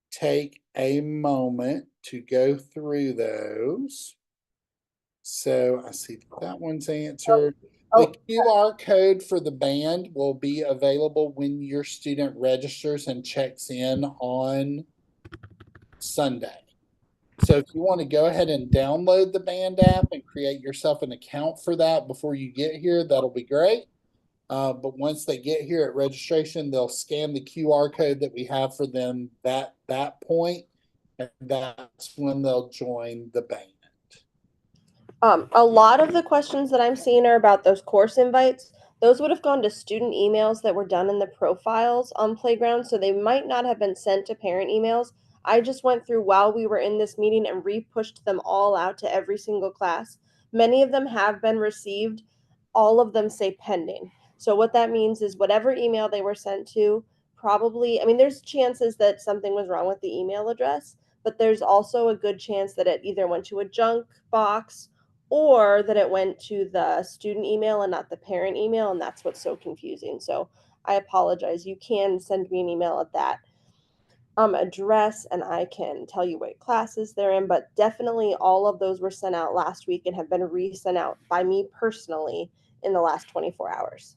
[SPEAKER 1] take a moment to go through those. So I see that one's answered. The
[SPEAKER 2] Oh,
[SPEAKER 1] QR code for the band will be available when your student registers and checks in on Sunday. So if you want to go ahead and download the band app and create yourself an account for that before you get here, that'll be great. But once they get here at registration, they'll scan the QR code that we have for them that point, and that's when they'll join the band.
[SPEAKER 2] A lot of the questions that I'm seeing are about those course invites. Those would have gone to student emails that were done in the profiles on Playground, so they might not have been sent to parent emails. I just went through while we were in this meeting and re-pushed them all out to every single class. Many of them have been received. All of them say pending. So what that means is whatever email they were sent to, probably, I mean, there's chances that something was wrong with the email address, but there's also a good chance that it either went to a junk box or that it went to the student email and not the parent email, and that's what's so confusing. So I apologize. You can send me an email at that address, and I can tell you what classes they're in. But definitely, all of those were sent out last week and have been resent out by me personally in the last 24 hours.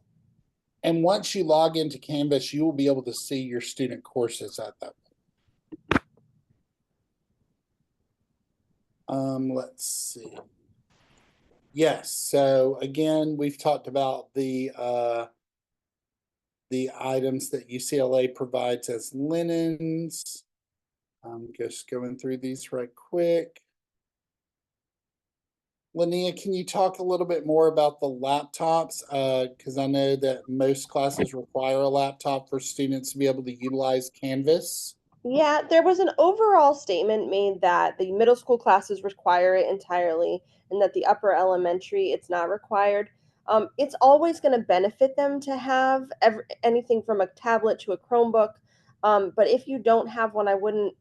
[SPEAKER 1] And once you log into Canvas, you will be able to see your student courses at that point. Let's see. Yes, so again, we've talked about the items that UCLA provides as linens. I'm just going through these right quick. Linnea, can you talk a little bit more about the laptops? Because I know that most classes require a laptop for students to be able to utilize Canvas.
[SPEAKER 2] Yeah, there was an overall statement made that the middle school classes require it entirely and that the upper elementary it's not required. It's always going to benefit them to have anything from a tablet to a Chromebook. But if you don't have one, I wouldn't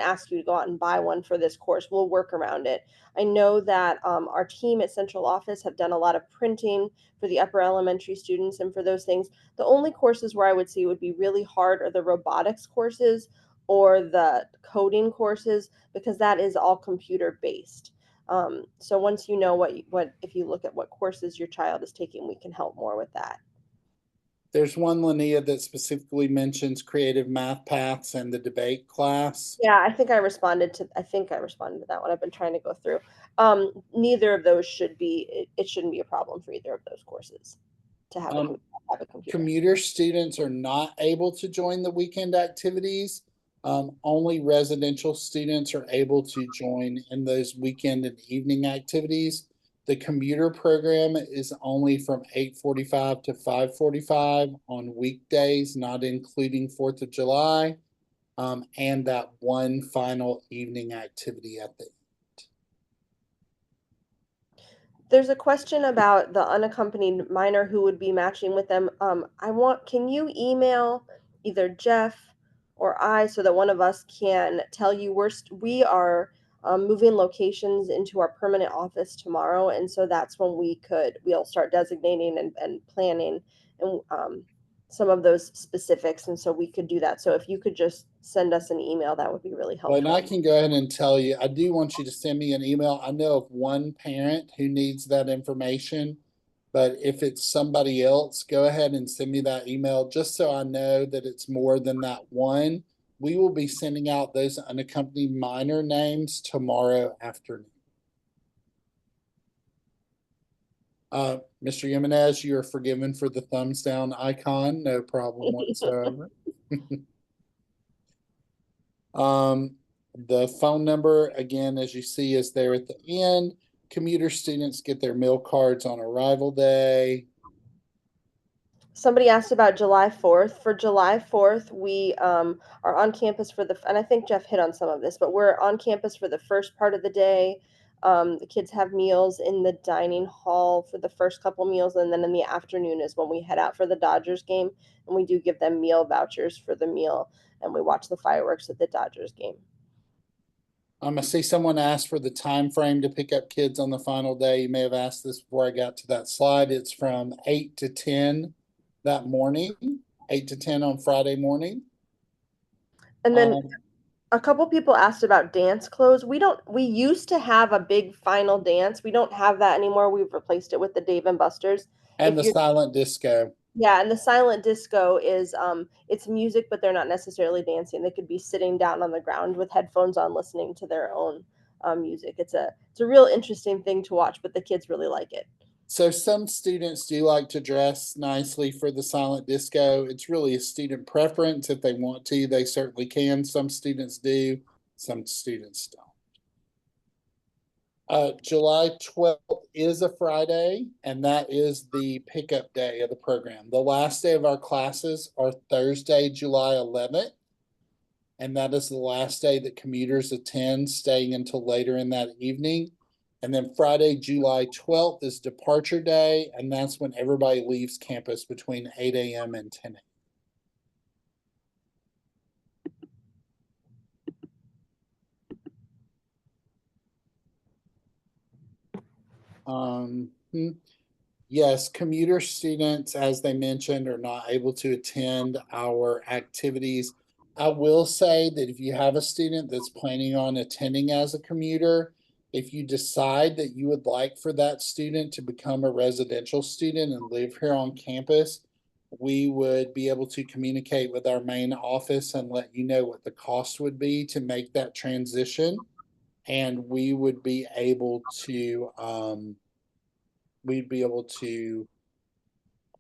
[SPEAKER 2] ask you to go out and buy one for this course. We'll work around it. I know that our team at Central Office have done a lot of printing for the upper elementary students and for those things. The only courses where I would see would be really hard are the robotics courses or the coding courses because that is all computer based. So once you know what if you look at what courses your child is taking, we can help more with that.
[SPEAKER 1] There's one, Linnea, that specifically mentions creative math paths and the debate class.
[SPEAKER 2] Yeah, I think I responded to that one. I've been trying to go through. Neither of those should be. It shouldn't be a problem for either of those courses to have
[SPEAKER 1] Um,
[SPEAKER 2] have a computer.
[SPEAKER 1] Commuter students are not able to join the weekend activities. Only residential students are able to join in those weekend and evening activities. The commuter program is only from 8:45 to 5:45 on weekdays, not including 4th of July, and that one final evening activity at the
[SPEAKER 2] There's a question about the unaccompanied minor who would be matching with them. Can you email either Jeff or I so that one of us can tell you we are moving locations into our permanent office tomorrow, and so that's when we'll start designating and planning and some of those specifics, and so we could do that. So if you could just send us an email, that would be really
[SPEAKER 1] Well, and
[SPEAKER 2] helpful.
[SPEAKER 1] I can go ahead and tell you, I do want you to send me an email. I know of one parent who needs that information, but if it's somebody else, go ahead and send me that email just so I know that it's more than that one. We will be sending out those unaccompanied minor names tomorrow afternoon. Mr. Jimenez, you are forgiven for the thumbs down icon. No problem whatsoever. The phone number, again, as you see, is there at the end. Commuter students get their meal cards on arrival day.
[SPEAKER 2] Somebody asked about July 4th. For July 4th, we are on campus and I think Jeff hit on some of this, but we're on campus for the first part of the day. The kids have meals in the dining hall for the first couple meals, and then in the afternoon is when we head out for the Dodgers game, and we do give them meal vouchers for the meal, and we watch the fireworks at the Dodgers game.
[SPEAKER 1] I see someone asked for the time frame to pick up kids on the final day. You may have asked this before I got to that slide. It's from 8 to 10 that morning, 8 to 10 on Friday morning.
[SPEAKER 2] And then A couple people asked about dance clothes. We used to have a big final dance. We don't have that anymore. We've replaced it with the Dave and Buster's.
[SPEAKER 1] And
[SPEAKER 2] If
[SPEAKER 1] the
[SPEAKER 2] you're
[SPEAKER 1] silent disco.
[SPEAKER 2] Yeah, and the silent disco is it's music, but they're not necessarily dancing. They could be sitting down on the ground with headphones on listening to their own music. It's a real interesting thing to watch, but the kids really like it.
[SPEAKER 1] So some students do like to dress nicely for the silent disco. It's really a student preference. If they want to, they certainly can. Some students do, some students don't. July 12th is a Friday, and that is the pickup day of the program. The last day of our classes are Thursday, July 11th, and that is the last day that commuters attend, staying until later in that evening. And then Friday, July 12th is departure day, and that's when everybody leaves campus between 8 a.m. and 10 a.m. Yes, commuter students, as they mentioned, are not able to attend our activities. I will say that if you have a student that's planning on attending as a commuter, if you decide that you would like for that student to become a residential student and live here on campus, we would be able to communicate with our main office and let you know what the cost would be to make that transition. And we'd be able to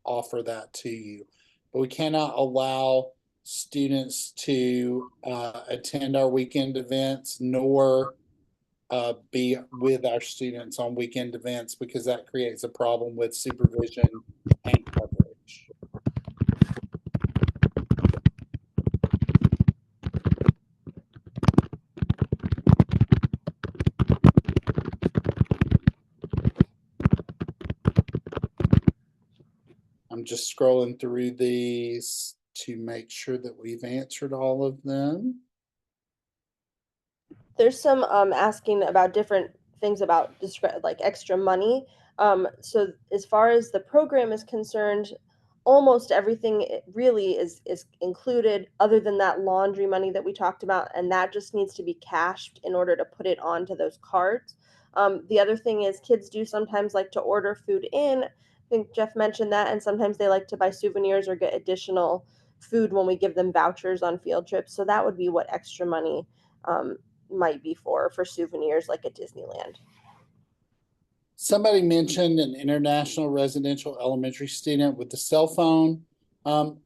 [SPEAKER 1] offer that to you. But we cannot allow students to attend our weekend events nor be with our students on weekend events because that creates a problem with supervision and coverage. I'm just scrolling through these to make sure that we've answered all of them.
[SPEAKER 2] There's some asking about different things about like extra money. So as far as the program is concerned, almost everything really is included, other than that laundry money that we talked about, and that just needs to be cashed in order to put it onto those cards. The other thing is kids do sometimes like to order food in. I think Jeff mentioned that, and sometimes they like to buy souvenirs or get additional food when we give them vouchers on field trips. So that would be what extra money um, might be for souvenirs like at Disneyland.
[SPEAKER 1] Somebody mentioned an international residential elementary student with a cell phone.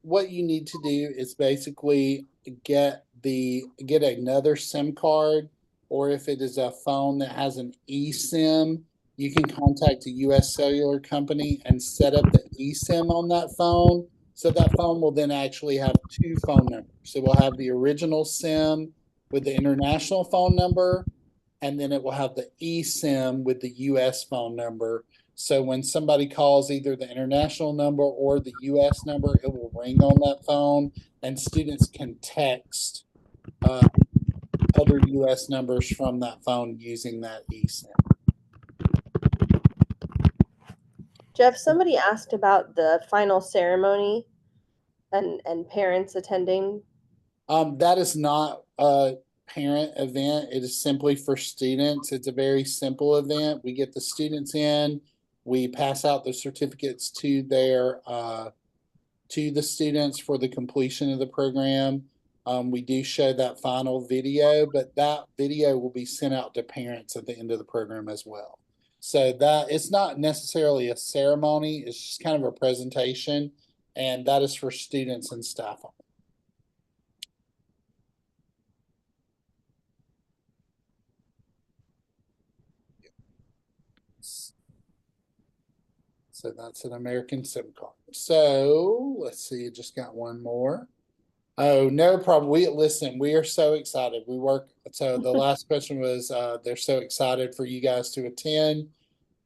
[SPEAKER 1] What you need to do is basically get another SIM card, or if it is a phone that has an eSIM, you can contact a US cellular company and set up the eSIM on that phone. So that phone will then actually have two phone numbers. It will have the original SIM with the international phone number, and then it will have the eSIM with the US phone number. So when somebody calls either the international number or the US number, it will ring on that phone, and students can text other US numbers from that phone using that eSIM.
[SPEAKER 2] Jeff, somebody asked about the final ceremony and parents attending.
[SPEAKER 1] That is not a parent event. It is simply for students. It's a very simple event. We get the students in, we pass out the certificates to the students for the completion of the program. We do show that final video, but that video will be sent out to parents at the end of the program as well. So that it's not necessarily a ceremony, it's just kind of a presentation, and that is for students and staff only. So that's an American SIM card. So let's see, you just got one more. Oh, no problem. We are so excited. So the last question was, they're so excited for you guys to attend.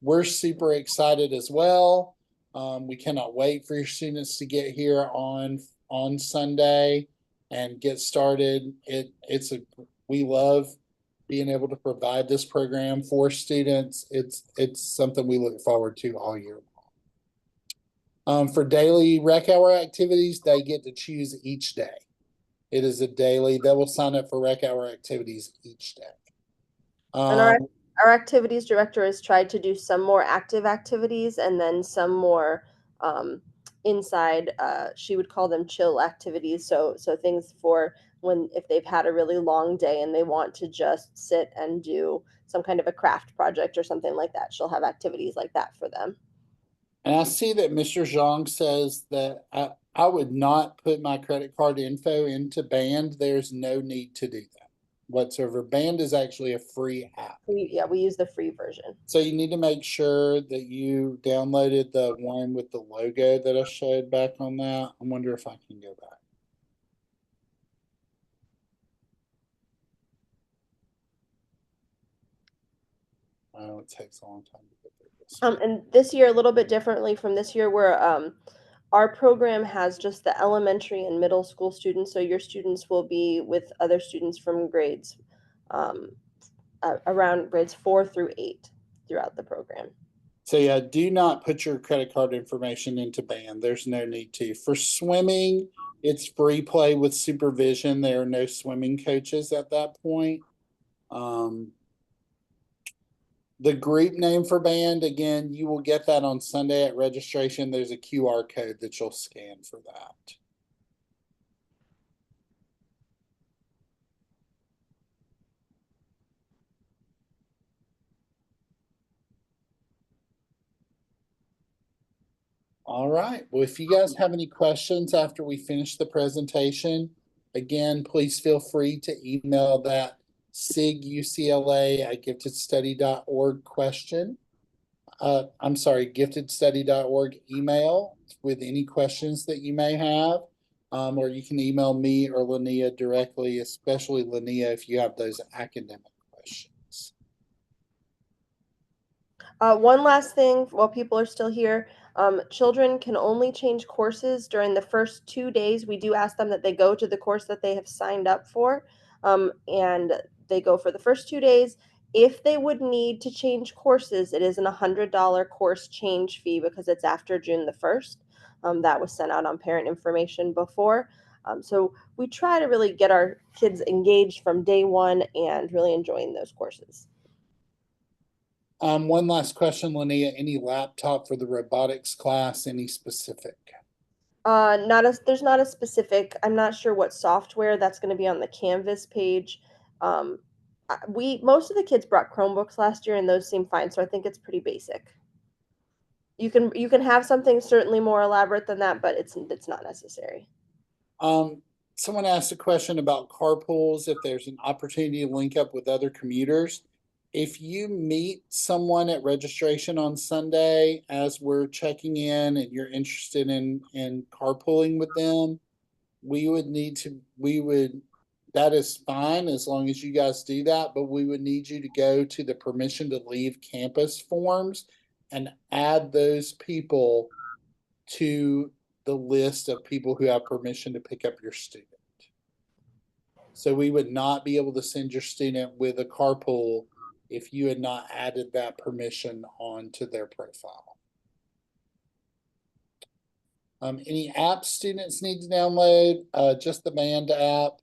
[SPEAKER 1] We're super excited as well. We cannot wait for your students to get here on Sunday and get started. We love being able to provide this program for students. It's something we look forward to all year. For daily rec hour activities, they get to choose each day. It is a daily. They will sign up for rec hour activities each day.
[SPEAKER 2] And our activities director has tried to do some more active activities and then some more inside. She would call them chill activities. So things for when if they've had a really long day and they want to just sit and do some kind of a craft project or something like that. She'll have activities like that for them.
[SPEAKER 1] And I see that Mr. Zhang says that I would not put my credit card info into Band. There's no need to do that whatsoever. Band is actually a free app.
[SPEAKER 2] We use the free version.
[SPEAKER 1] So you need to make sure that you downloaded the one with the logo that I showed back on that. I wonder if I can go back. Oh, it takes a long time to get through this.
[SPEAKER 2] And this year, a little bit differently from this year, where our program has just the elementary and middle school students. So your students will be with other students from grades around grades 4 through 8 throughout the program.
[SPEAKER 1] So yeah, do not put your credit card information into Band. There's no need to. For swimming, it's free play with supervision. There are no swimming coaches at that point. The group name for Band, again, you will get that on Sunday at registration. There's a QR code that you'll scan for that. All right. Well, if you guys have any questions after we finish the presentation, again, please feel free to email that sigucla@giftedstudy.org question. I'm sorry, giftedstudy.org email with any questions that you may have. Or you can email me or Linnea directly, especially Linnea if you have those academic questions.
[SPEAKER 2] One last thing while people are still here. Children can only change courses during the first 2 days. We do ask them that they go to the course that they have signed up for, and they go for the first 2 days. If they would need to change courses, it is an $100 course change fee because it's after June the 1st. That was sent out on parent information before. So we try to really get our kids engaged from day one and really enjoying those courses.
[SPEAKER 1] One last question, Linnea. Any laptop for the robotics class? Any specific?
[SPEAKER 2] There's not a specific. I'm not sure what software that's going to be on the Canvas page. Most of the kids brought Chromebooks last year, and those seem fine. So I think it's pretty basic. You can have something certainly more elaborate than that, but it's not necessary.
[SPEAKER 1] Someone asked a question about carpools. If there's an opportunity to link up with other commuters. If you meet someone at registration on Sunday as we're checking in and you're interested in carpooling with them, that is fine as long as you guys do that, but we would need you to go to the permission to leave campus forms and add those people to the list of people who have permission to pick up your student. So we would not be able to send your student with a carpool if you had not added that permission onto their profile. Any apps students need to download, just the Band app,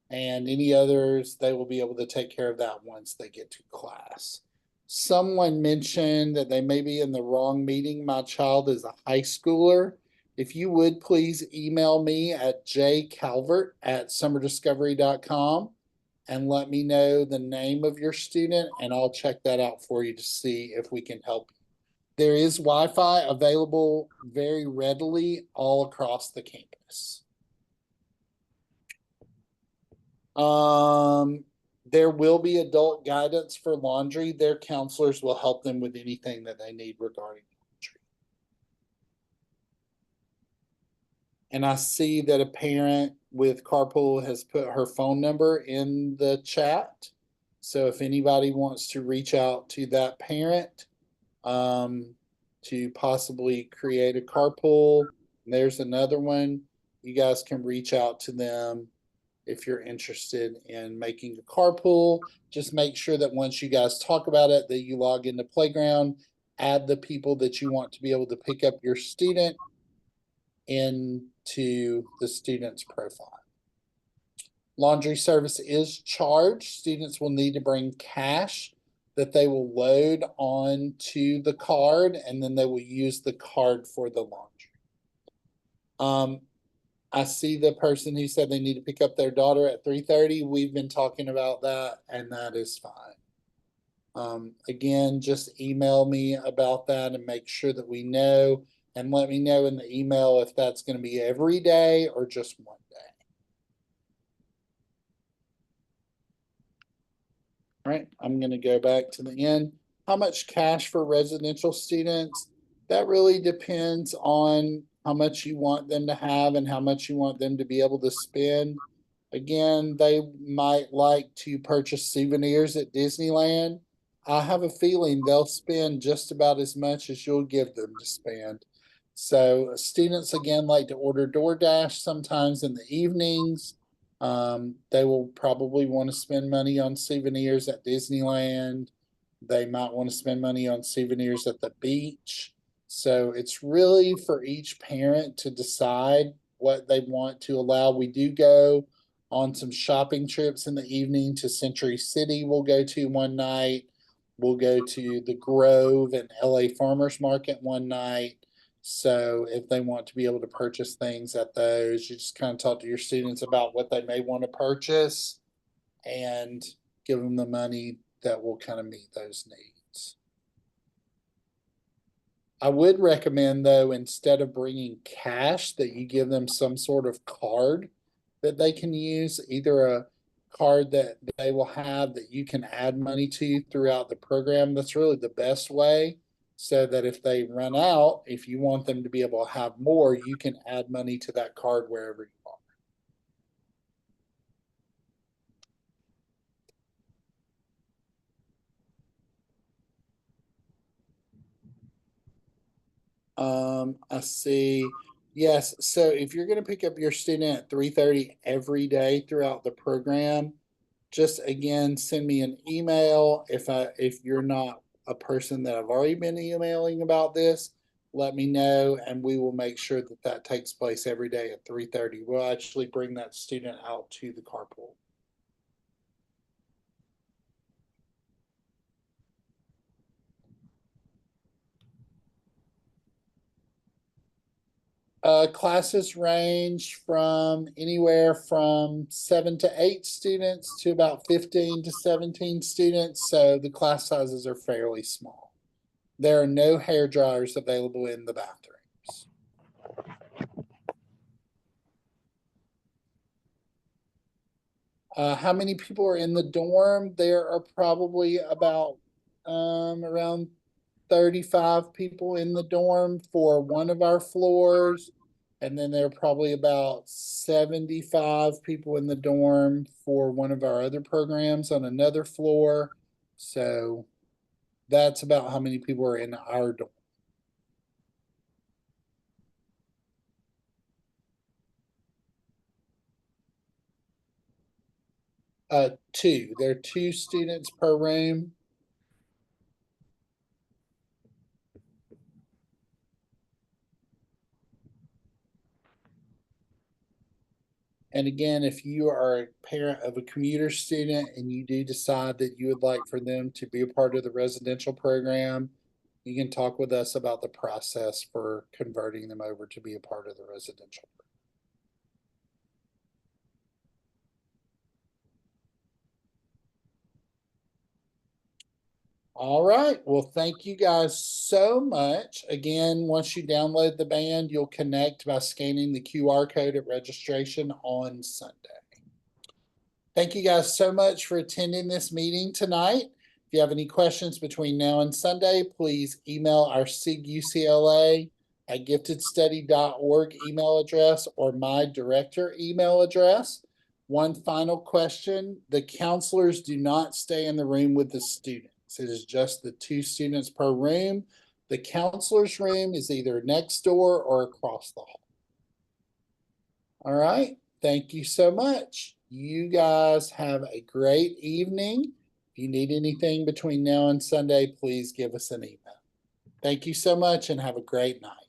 [SPEAKER 1] and any others, they will be able to take care of that once they get to class. Someone mentioned that they may be in the wrong meeting. My child is a high schooler. If you would please email me at jcalvert@summerdiscovery.com and let me know the name of your student, and I'll check that out for you to see if we can help you. There is Wi-Fi available very readily all across the campus. There will be adult guidance for laundry. Their counselors will help them with anything that they need regarding laundry. And I see that a parent with carpool has put her phone number in the chat. So if anybody wants to reach out to that parent to possibly create a carpool, there's another one. You guys can reach out to them if you're interested in making a carpool. Just make sure that once you guys talk about it, that you log into Playground, add the people that you want to be able to pick up your student into the student's profile. Laundry service is charged. Students will need to bring cash that they will load onto the card, and then they will use the card for the laundry. I see the person who said they need to pick up their daughter at 3:30. We've been talking about that, and that is fine. Again, just email me about that and make sure that we know, and let me know in the email if that's going to be every day or just one day. All right, I'm going to go back to the end. How much cash for residential students? That really depends on how much you want them to have and how much you want them to be able to spend. Again, they might like to purchase souvenirs at Disneyland. I have a feeling they'll spend just about as much as you'll give them to spend. So students, again, like to order DoorDash sometimes in the evenings. They will probably want to spend money on souvenirs at Disneyland. They might want to spend money on souvenirs at the beach. So it's really for each parent to decide what they want to allow. We do go on some shopping trips in the evening to Century City. We'll go to one night. We'll go to the Grove and LA Farmers Market one night. So if they want to be able to purchase things at those, you just kind of talk to your students about what they may want to purchase and give them the money that will kind of meet those needs. I would recommend, though, instead of bringing cash, that you give them some sort of card that they can use, either a card that they will have that you can add money to throughout the program. That's really the best way, so that if they run out, if you want them to be able to have more, you can add money to that card wherever you are. I see. Yes, so if you're going to pick up your student at 3:30 every day throughout the program, just again send me an email. If you're not a person that I've already been emailing about this, let me know, and we will make sure that that takes place every day at 3:30. We'll actually bring that student out to the carpool. Classes range from anywhere from 7 to 8 students to about 15 to 17 students, so the class sizes are fairly small. There are no hair dryers available in the bathrooms. How many people are in the dorm? There are probably about around 35 people in the dorm for one of our floors. And then there are probably about 75 people in the dorm for one of our other programs on another floor. So that's about how many people are in our dorm. Two. There are 2 students per room. And again, if you are a parent of a commuter student and you do decide that you would like for them to be a part of the residential program, you can talk with us about the process for converting them over to be a part of the residential program. All right. Well, thank you guys so much. Again, once you download the band, you'll connect by scanning the QR code at registration on Sunday. Thank you guys so much for attending this meeting tonight. If you have any questions between now and Sunday, please email our SIG UCLA at giftedstudy.org email address or my director email address. One final question. The counselors do not stay in the room with the students. It is just the 2 students per room. The counselor's room is either next door or across the hall. All right. Thank you so much. You guys have a great evening. If you need anything between now and Sunday, please give us an email. Thank you so much and have a great night.